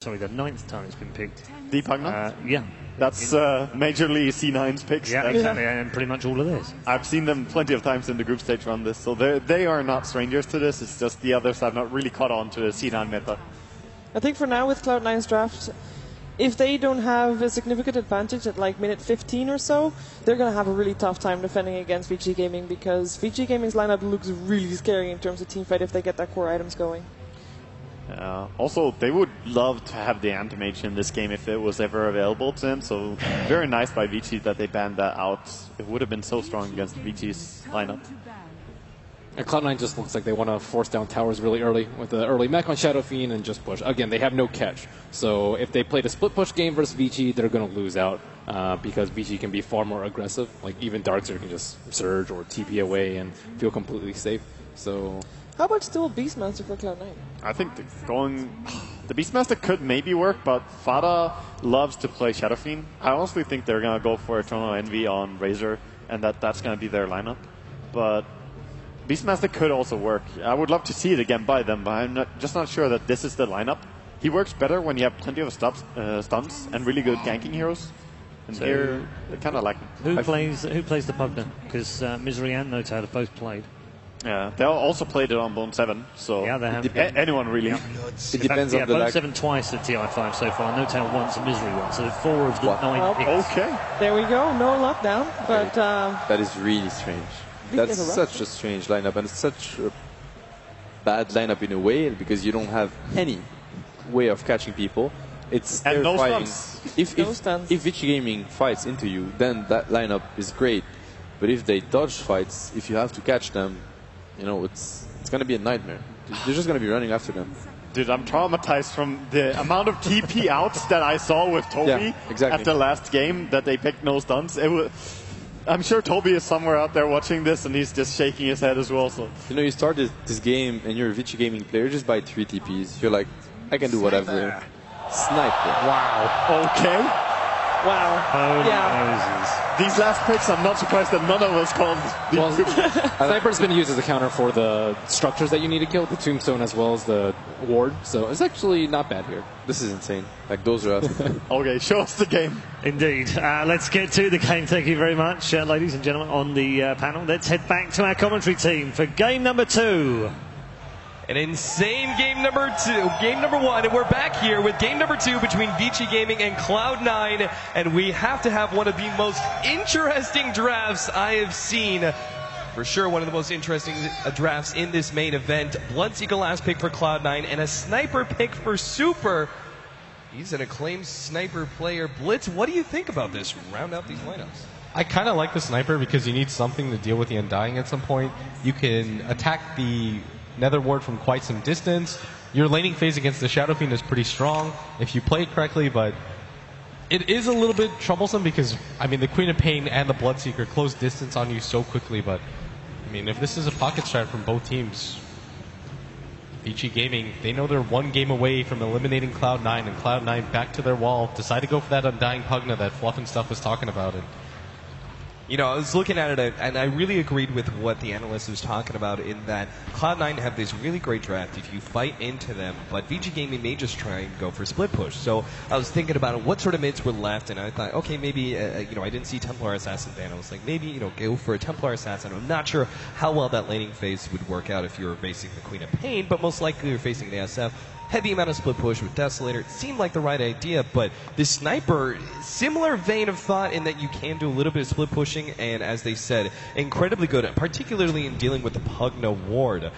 Sorry, the 9th time it's been picked. Deep Pugna? Yeah. That's majorly C9's picks. Yeah, exactly, and pretty much all of this. I've seen them plenty of times in the group stage run this, so they are not strangers to this. It's just the others have not really caught on to the C9 meta. I think for now with Cloud9's draft, if they don't have a significant advantage at like minute 15 or so, they're going to have a really tough time defending against VG Gaming, because VG Gaming's lineup looks really scary in terms of teamfight if they get their core items going. Also, they would love to have the Anti-Mage in this game if it was ever available to them, so very nice by VG that they banned that out. It would have been so strong against VG's lineup. And Cloud9 just looks like they want to force down towers really early with the early mech on Shadow Fiend and just push. Again, they have no catch. So if they played a split push game versus VG, they're going to lose out because VG can be far more aggressive. Like even Darkseer can just surge or TP away and feel completely safe. So how about still Beastmaster for Cloud9? I think the Beastmaster could maybe work, but Fada loves to play Shadow Fiend. I honestly think they're going to go for Eternal Envy on Razor, and that's going to be their lineup. But Beastmaster could also work. I would love to see it again by them, but I'm just not sure that this is the lineup. He works better when you have plenty of stuns and really good ganking heroes. And so here, they kind of like him. Who plays the Pugna? Because Misery and Nota have both played. Yeah, they also played it on Bone 7, so yeah, they have. Anyone really. Yeah. It depends on the Bone 7 twice at TI5 so far, Nota once and Misery once, so 4 of the 9 picks. Okay. There we go, no lockdown, but that is really strange. That's such a strange lineup, and it's such a bad lineup in a way, because you don't have any way of catching people. It's and terrifying. No stuns. If VG Gaming fights into you, then that lineup is great. But if they dodge fights, if you have to catch them, you know, it's going to be a nightmare. They're just going to be running after them. Dude, I'm traumatized from the amount of TP outs that I saw with Toby at the last game that they picked no stuns. I'm sure Toby is somewhere out there watching this and he's just shaking his head as well. So you know, you started this game and you're a VG Gaming player, just buy 3 TPs. You're like, I can do whatever. Sniper. Wow. Okay. Wow. Oh, yeah. These last picks, I'm not surprised that none of us called. Well, Sniper's been used as a counter for the structures that you need to kill, the Tombstone as well as the Ward. So it's actually not bad here. This is insane. Like, those are Okay, show us the game. Indeed. Let's get to the game. Thank you very much, ladies and gentlemen, on the panel. Let's head back to our commentary team for game number 2. An insane game number 1, and we're back here with game number 2 between VG Gaming and Cloud9, and we have to have one of the most interesting drafts I have seen. For sure, one of the most interesting drafts in this main event. Bloodseeker last pick for Cloud9, and a sniper pick for Super. He's an acclaimed sniper player. Blitz, what do you think about this? Round out these lineups. I kind of like the sniper because you need something to deal with the Undying at some point. You can attack the Nether Ward from quite some distance. Your laning phase against the Shadow Fiend is pretty strong if you play it correctly, but it is a little bit troublesome because, I mean, the Queen of Pain and the Bloodseeker close distance on you so quickly, but, I mean, if this is a pocket strat from both teams, VG Gaming, they know they're one game away from eliminating Cloud9, and Cloud9 back to their wall, decide to go for that Undying Pugna that Fluff and Stuff was talking about. And you know, I was looking at it, and I really agreed with what the analyst was talking about in that Cloud9 have this really great draft if you fight into them, but VG Gaming may just try and go for split push. So I was thinking about what sort of mids were left, and I thought, okay, maybe, you know, I didn't see Templar Assassin ban. I was like, maybe, you know, go for a Templar Assassin. I'm not sure how well that laning phase would work out if you were facing the Queen of Pain, but most likely you're facing the SF. Heavy amount of split push with Desolator. It seemed like the right idea, but this sniper, similar vein of thought in that you can do a little bit of split pushing, and as they said, incredibly good, particularly in dealing with the Pugna Ward,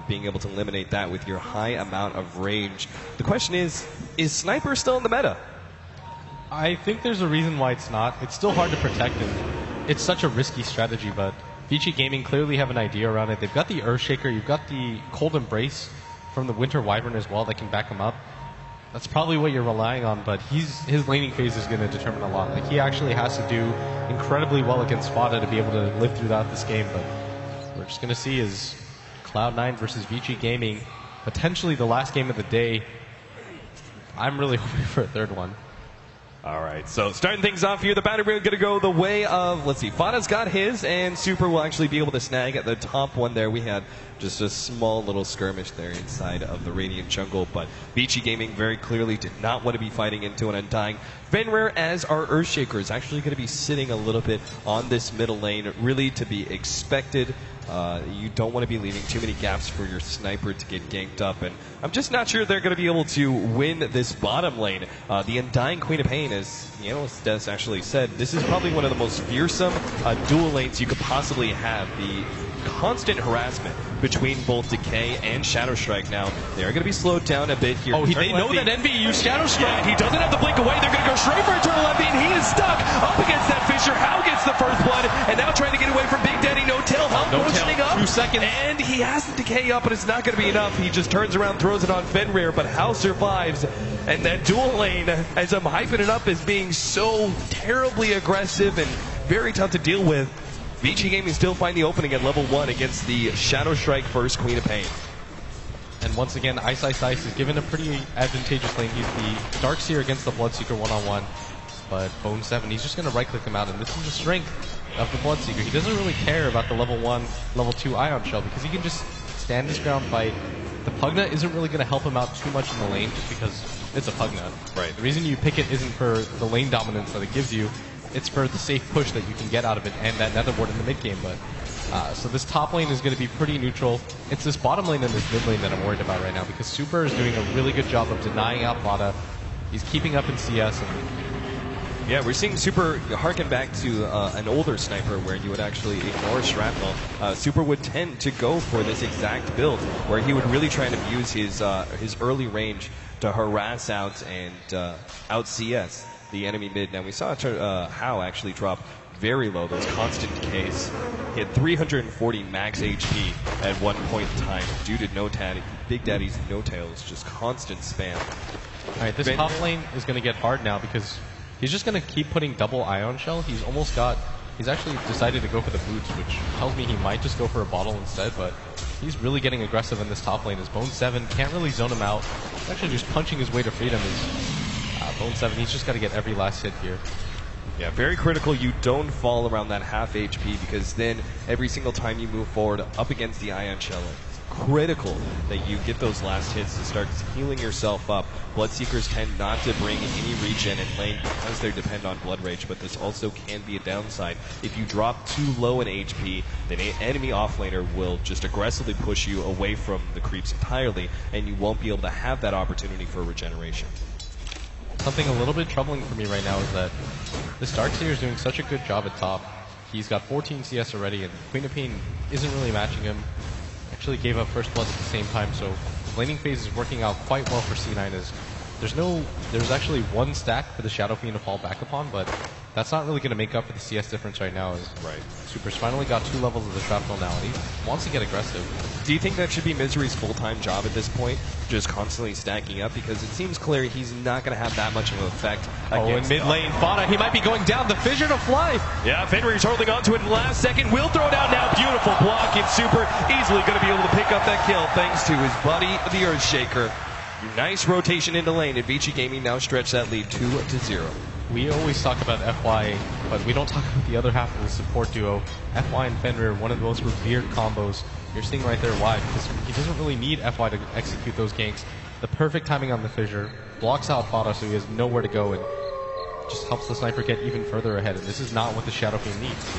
being able to eliminate that with your high amount of range. The question is sniper still in the meta? I think there's a reason why it's not. It's still hard to protect him. It's such a risky strategy, but VG Gaming clearly have an idea around it. They've got the Earthshaker, you've got the Cold Embrace from the Winter Wyvern as well that can back him up. That's probably what you're relying on, but his laning phase is going to determine a lot. Like, he actually has to do incredibly well against Fada to be able to live throughout this game, but we're just going to see is Cloud9 versus VG Gaming, potentially the last game of the day. I'm really hoping for a third one. All right, so starting things off here, the battle room going to go the way of, let's see, Fada's got his, and Super will actually be able to snag at the top one there. We had just a small little skirmish there inside of the Radiant Jungle, but Vici Gaming very clearly did not want to be fighting into an Undying. Fenrir, as our Earthshaker, is actually going to be sitting a little bit on this middle lane, really to be expected. You don't want to be leaving too many gaps for your sniper to get ganked up, and I'm just not sure they're going to be able to win this bottom lane. The Undying Queen of Pain, as the analyst Des actually said, this is probably one of the most fearsome dual lanes you could possibly have. The constant harassment between both Decay and Shadow Strike. Now, they're going to be slowed down a bit here. Oh, they know that Envy used Shadow Strike. He doesn't have to blink away. They're going to go straight for Eternal Envy, and he is stuck up against that Fissure. How gets the first blood, and now trying to get away from Big Daddy. No tail, help motioning up. 2 seconds. And he has the Decay up, but it's not going to be enough. He just turns around, throws it on Fenrir, but Hal survives. And that dual lane, as I'm hyping it up as being so terribly aggressive and very tough to deal with, Vici Gaming still find the opening at level 1 against the Shadow Strike first Queen of Pain. And once again, Ice is given a pretty advantageous lane. He's the Darkseer against the Bloodseeker one-on-one. But Bone 7, he's just going to right-click him out, and this is the strength of the Bloodseeker. He doesn't really care about the level 1, level 2 Ion Shell, because he can just stand his ground, fight. The Pugna isn't really going to help him out too much in the lane, just because it's a Pugna. Right. The reason you pick it isn't for the lane dominance that it gives you, it's for the safe push that you can get out of it and that nether ward in the mid game. But so this top lane is going to be pretty neutral. It's this bottom lane and this mid lane that I'm worried about right now, because Super is doing a really good job of denying out Fada. He's keeping up in CS. And yeah, we're seeing Super harken back to an older sniper where you would actually ignore Shrapnel. Super would tend to go for this exact build where he would really try and abuse his early range to harass out and out CS the enemy mid. Now we saw Hao actually drop very low, those constant decays. He had 340 max HP at one point in time due to Big Daddy's no tails, just constant spam. All right, this top lane is going to get hard now because he's just going to keep putting double Ion Shell. He's actually decided to go for the boots, which tells me he might just go for a bottle instead, but he's really getting aggressive in this top lane. His Bone 7 can't really zone him out. He's actually just punching his way to freedom. Bone 7, he's just got to get every last hit here. Yeah, very critical you don't fall around that half HP, because then every single time you move forward up against the Ion Shell, it's critical that you get those last hits to start healing yourself up. Bloodseekers tend not to bring any regen in lane because they depend on Blood Rage, but this also can be a downside. If you drop too low in HP, then an enemy offlaner will just aggressively push you away from the creeps entirely, and you won't be able to have that opportunity for regeneration. Something a little bit troubling for me right now is that this Darkseer is doing such a good job at top. He's got 14 CS already, and Queen of Pain isn't really matching him. Actually gave up first blood at the same time, so the laning phase is working out quite well for C9. There's actually one stack for the Shadow Fiend to fall back upon, but that's not really going to make up for the CS difference right now. Right. Super's finally got 2 levels of the Shrapnel now, and he wants to get aggressive. Do you think that should be Misery's full-time job at this point? Just constantly stacking up? Because it seems clear he's not going to have that much of an effect. In mid lane, Fada, he might be going down. The Fissure to fly. Yeah, Fenrir's holding on to it in the last second. Will throw it out now. Beautiful block. And Super easily going to be able to pick up that kill thanks to his buddy, the Earthshaker. Nice rotation into lane, and Vici Gaming now stretch that lead 2-0. We always talk about FY, but we don't talk about the other half of the support duo. FY and Fenrir, one of the most revered combos. You're seeing right there why, because he doesn't really need FY to execute those ganks. The perfect timing on the Fissure, blocks out Fada so he has nowhere to go, and just helps the sniper get even further ahead, and this is not what the Shadow Fiend needs.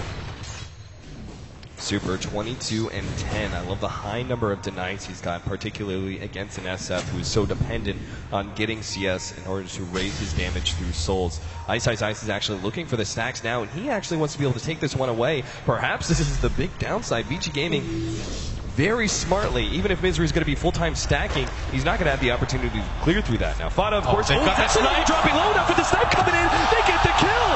Super 22 and 10. I love the high number of denies he's got, particularly against an SF who's so dependent on getting CS in order to raise his damage through souls. Ice is actually looking for the stacks now, and he actually wants to be able to take this one away. Perhaps this is the big downside. Vici Gaming very smartly, even if Misery is going to be full-time stacking, he's not going to have the opportunity to clear through that. Now, Fada, of course, they've got that snipe dropping low enough with the snipe coming in. They get the kill.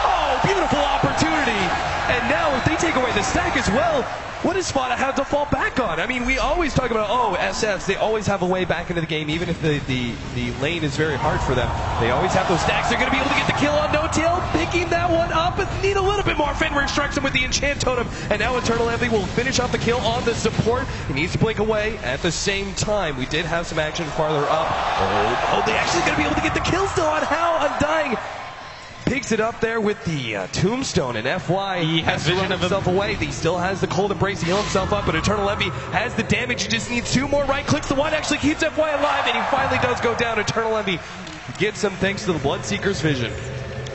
Oh, beautiful opportunity. And now if they take away the stack as well, what does Fada have to fall back on? I mean, we always talk about, SFs, they always have a way back into the game, even if the lane is very hard for them. They always have those stacks. They're going to be able to get the kill on No Tail, picking that one up, but need a little bit more. Fenrir strikes him with the Enchant Totem, and now Eternal Envy will finish off the kill on the support. He needs to blink away. At the same time, we did have some action farther up. Oh, they actually going to be able to get the kill still on Hao Undying. picks it up there with the tombstone, and FY He has to vision run of himself away. He still has the cold embrace to heal himself up, but Eternal Envy has the damage. He just needs 2 more right clicks. The one actually keeps FY alive, and he finally does go down. Eternal Envy gets him thanks to the Bloodseeker's vision.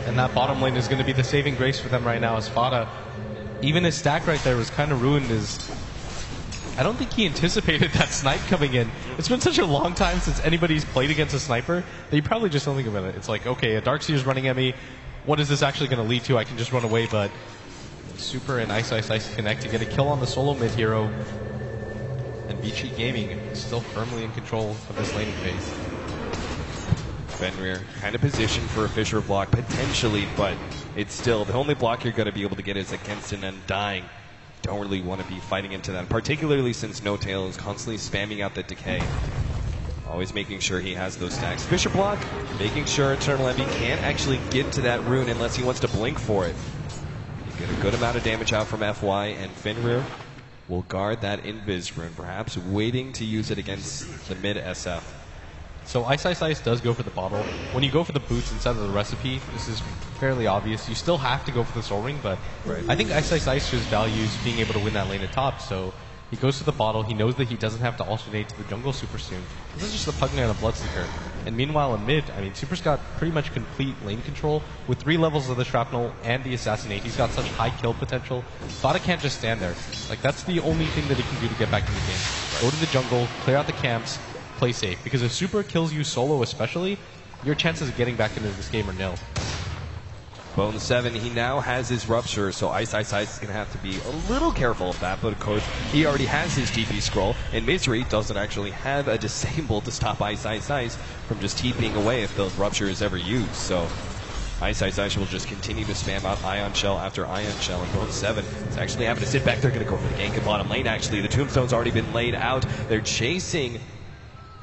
And that bottom lane is going to be the saving grace for them right now as Fada. Even his stack right there was kind of ruined. I don't think he anticipated that snipe coming in. It's been such a long time since anybody's played against a sniper that you probably just don't think about it. It's like, okay, a Darkseer's running at me. What is this actually going to lead to? I can just run away, but Super and Ice connect to get a kill on the solo mid hero. And Vici Gaming is still firmly in control of this laning phase. Fenrir kind of positioned for a Fissure block, potentially, but it's still the only block you're going to be able to get is against an Undying. Don't really want to be fighting into that, particularly since No Tail is constantly spamming out that decay. Always making sure he has those stacks. Fissure block, making sure Eternal Envy can't actually get to that rune unless he wants to blink for it. You get a good amount of damage out from FY, and Fenrir will guard that Invis rune, perhaps waiting to use it against the mid SF. So Ice does go for the bottle. When you go for the boots instead of the recipe, this is fairly obvious. You still have to go for the Soul Ring, but I think Ice just values being able to win that lane at top, so he goes to the bottle. He knows that he doesn't have to alternate to the jungle super soon. This is just the Pug Knight and a Bloodseeker. And meanwhile in mid, I mean, Super's got pretty much complete lane control with 3 levels of the Shrapnel and the Assassinate. He's got such high kill potential. Fada can't just stand there. Like, that's the only thing that he can do to get back in the game. Go to the jungle, clear out the camps, play safe. Because if Super kills you solo especially, your chances of getting back into this game are nil. Bone 7, he now has his Rupture, so Ice is going to have to be a little careful of that, but of course, he already has his TP scroll, and Misery doesn't actually have a disable to stop Ice from just TPing away if the Rupture is ever used, so Ice will just continue to spam out Ion Shell after Ion Shell, and Bone 7 is actually having to sit back. They're going to go for the gank in bottom lane, actually. The Tombstone's already been laid out. They're chasing,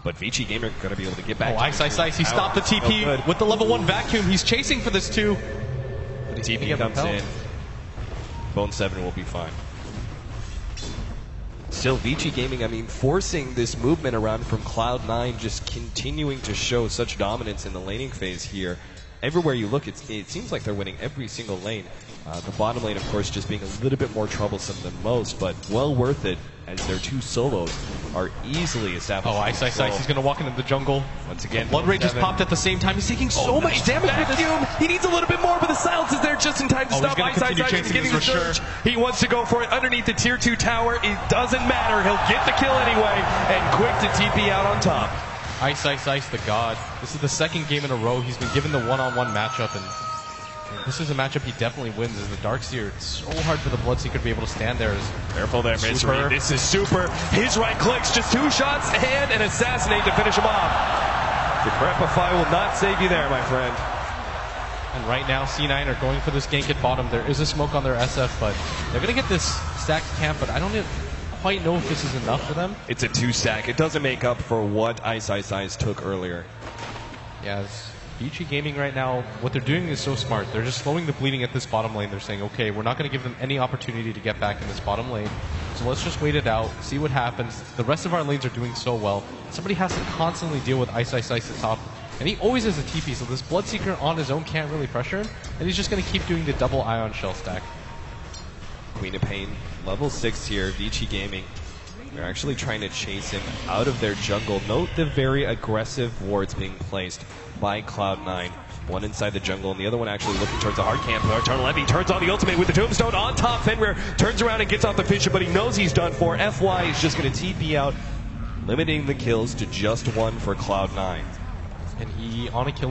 but Vici Gamer going to be able to get back. Oh, Ice. He stopped the TP with the level 1 vacuum. He's chasing for this too. But TP comes in. Bone 7 will be fine. Still, Vici Gaming, I mean, forcing this movement around from Cloud9, just continuing to show such dominance in the laning phase here. Everywhere you look, it seems like they're winning every single lane. The bottom lane, of course, just being a little bit more troublesome than most, but well worth it as their 2 solos are easily established. Oh, Ice. He's going to walk into the jungle. Once again, Blood Rage just popped at the same time. He's taking so much damage with this. He needs a little bit more, but the silence is there just in time to stop Ice. He's getting the surge. He wants to go for it underneath the tier 2 tower. It doesn't matter. He'll get the kill anyway, and quick to TP out on top. Ice, the god. This is the 2nd game in a row. He's been given the one-on-one matchup, and this is a matchup he definitely wins as the Darkseer. It's so hard for the Bloodseeker to be able to stand there. Careful there, Misery. This is Super. His right clicks, just 2 shots and an Assassinate to finish him off. Decrepify will not save you there, my friend. And right now, C9 are going for this gank at bottom. There is a smoke on their SF, but they're going to get this stacked camp, but I don't quite know if this is enough for them. It's a 2-stack. It doesn't make up for what Ice took earlier. Yeah, Vici Gaming right now, what they're doing is so smart. They're just slowing the bleeding at this bottom lane. They're saying, okay, we're not going to give them any opportunity to get back in this bottom lane, so let's just wait it out, see what happens. The rest of our lanes are doing so well. Somebody has to constantly deal with Ice at top, and he always has a TP, so this Bloodseeker on his own can't really pressure him, and he's just going to keep doing the double Ion Shell stack. Queen of Pain, level 6 here, Vici Gaming. They're actually trying to chase him out of their jungle. Note the very aggressive wards being placed by Cloud9. One inside the jungle, and the other one actually looking towards the hard camp. Eternal Envy turns on the ultimate with the Tombstone on top. Fenrir turns around and gets off the Fissure, but he knows he's done for. FY is just going to TP out, limiting the kills to just 1 for Cloud9. And he, on a killing